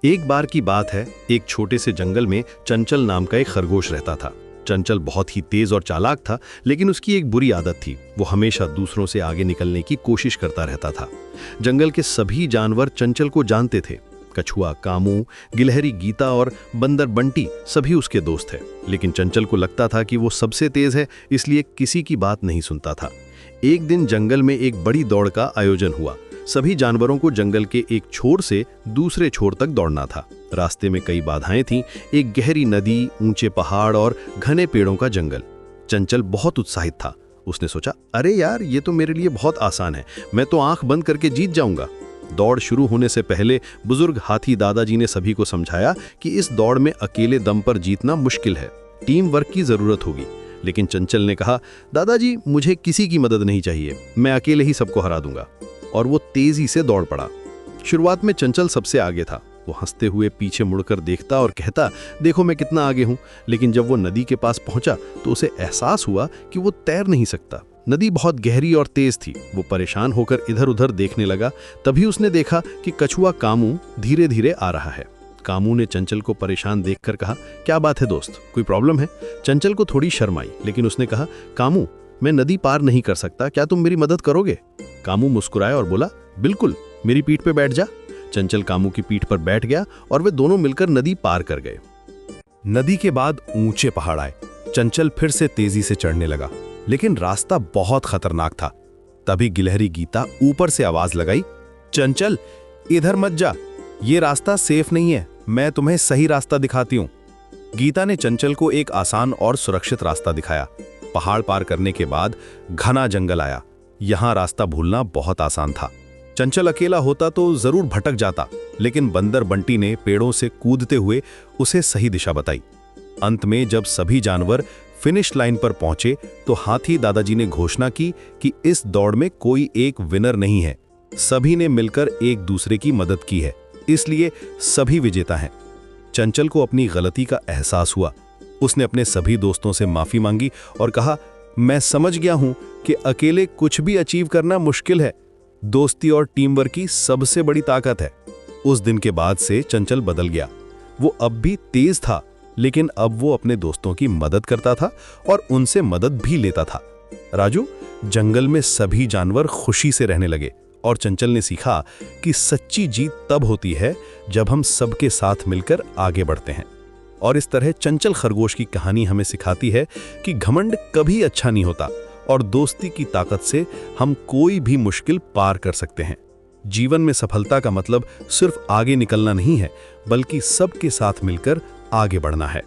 एक बार की बात है, एक छोटे से जंगल में चंचल नाम का एक खरगोश रहता था। चंचल बहुत ही तेज और चालाक था, लेकिन उसकी एक बुरी आदत थी। वो हमेशा दूसरों से आगे निकलने की कोशिश करता रहता था। जंगल के सभी जानवर चंचल को जानते थे। कछुआ कामू, गिलहरी गीता और बंदर बंटी सभी उसके दोस्त थे। लेकिन चंचल को लगता था कि वो सबसे तेज है, इसलिए किसी की बात नहीं सुनता था। एक दिन जंगल में एक बड़ी दौड़ का आयोजन हुआ। सभी जानवरों को जंगल के एक छोर से दूसरे छोर तक दौड़ना था। रास्ते में कई बाधाएं थीं, एक गहरी नदी, ऊंचे पहाड़ और घने पेड़ों का जंगल। चंचल बहुत उत्साहित था। उसने सोचा, अरे यार, ये तो मेरे लिए बहुत आसान है, मैं तो आंख बंद करके जीत जाऊंगा। दौड़ शुरू होने से पहले बुजुर्ग हाथी दादाजी ने सभी को समझाया कि इस दौड़ में अकेले दम पर जीतना मुश्किल है, टीम वर्क की जरूरत होगी। लेकिन चंचल ने कहा, दादाजी, मुझे किसी की मदद नहीं चाहिए, मैं अकेले ही सबको हरा दूंगा। और वो तेजी से दौड़ पड़ा। शुरुआत में चंचल सबसे आगे था। वो हंसते हुए पीछे मुड़कर देखता और कहता, देखो मैं कितना आगे हूं। लेकिन जब वो नदी के पास पहुंचा तो उसे एहसास हुआ कि वो तैर नहीं सकता। नदी बहुत गहरी और तेज थी। वो परेशान होकर इधर उधर देखने लगा। तभी उसने देखा कि कछुआ कामू धीरे धीरे आ रहा है। कामू ने चंचल को परेशान देखकर कहा, क्या बात है दोस्त, कोई प्रॉब्लम है? चंचल को थोड़ी शर्म आई, लेकिन उसने कहा, कामू, मैं नदी पार नहीं कर सकता, क्या तुम मेरी मदद करोगे? कामू मुस्कुराया और बोला, बिल्कुल, मेरी पीठ पे बैठ जा। चंचल कामू की पीठ पर बैठ गया और वे दोनों मिलकर नदी पार कर गए। नदी के बाद ऊंचे पहाड़ आए। चंचल फिर से तेजी से चढ़ने लगा, लेकिन रास्ता बहुत खतरनाक था। तभी गिलहरी गीता ऊपर से आवाज लगाई, चंचल, इधर मत जा, ये रास्ता सेफ नहीं है, मैं तुम्हें सही रास्ता दिखाती हूँ। गीता ने चंचल को एक आसान और सुरक्षित रास्ता दिखाया। पहाड़ पार करने के बाद घना जंगल आया। यहां रास्ता भूलना बहुत आसान था। चंचल अकेला होता तो जरूर भटक जाता, लेकिन बंदर बंटी ने पेड़ों से कूदते हुए उसे सही दिशा बताई। अंत में जब सभी जानवर फिनिश लाइन पर पहुंचे तो हाथी दादाजी ने घोषणा की कि इस दौड़ में कोई एक विनर नहीं है, सभी ने मिलकर एक दूसरे की मदद की है, इसलिए सभी विजेता हैं। चंचल को अपनी गलती का एहसास हुआ। उसने अपने सभी दोस्तों से माफी मांगी और कहा, मैं समझ गया हूं कि अकेले कुछ भी अचीव करना मुश्किल है, दोस्ती और टीम वर्क की सबसे बड़ी ताकत है। उस दिन के बाद से चंचल बदल गया। वो अब भी तेज था, लेकिन अब वो अपने दोस्तों की मदद करता था और उनसे मदद भी लेता था। राजू, जंगल में सभी जानवर खुशी से रहने लगे और चंचल ने सीखा कि सच्ची जीत तब होती है जब हम सबके साथ मिलकर आगे बढ़ते हैं। और इस तरह चंचल खरगोश की कहानी हमें सिखाती है कि घमंड कभी अच्छा नहीं होता और दोस्ती की ताकत से हम कोई भी मुश्किल पार कर सकते हैं। जीवन में सफलता का मतलब सिर्फ आगे निकलना नहीं है, बल्कि सबके साथ मिलकर आगे बढ़ना है।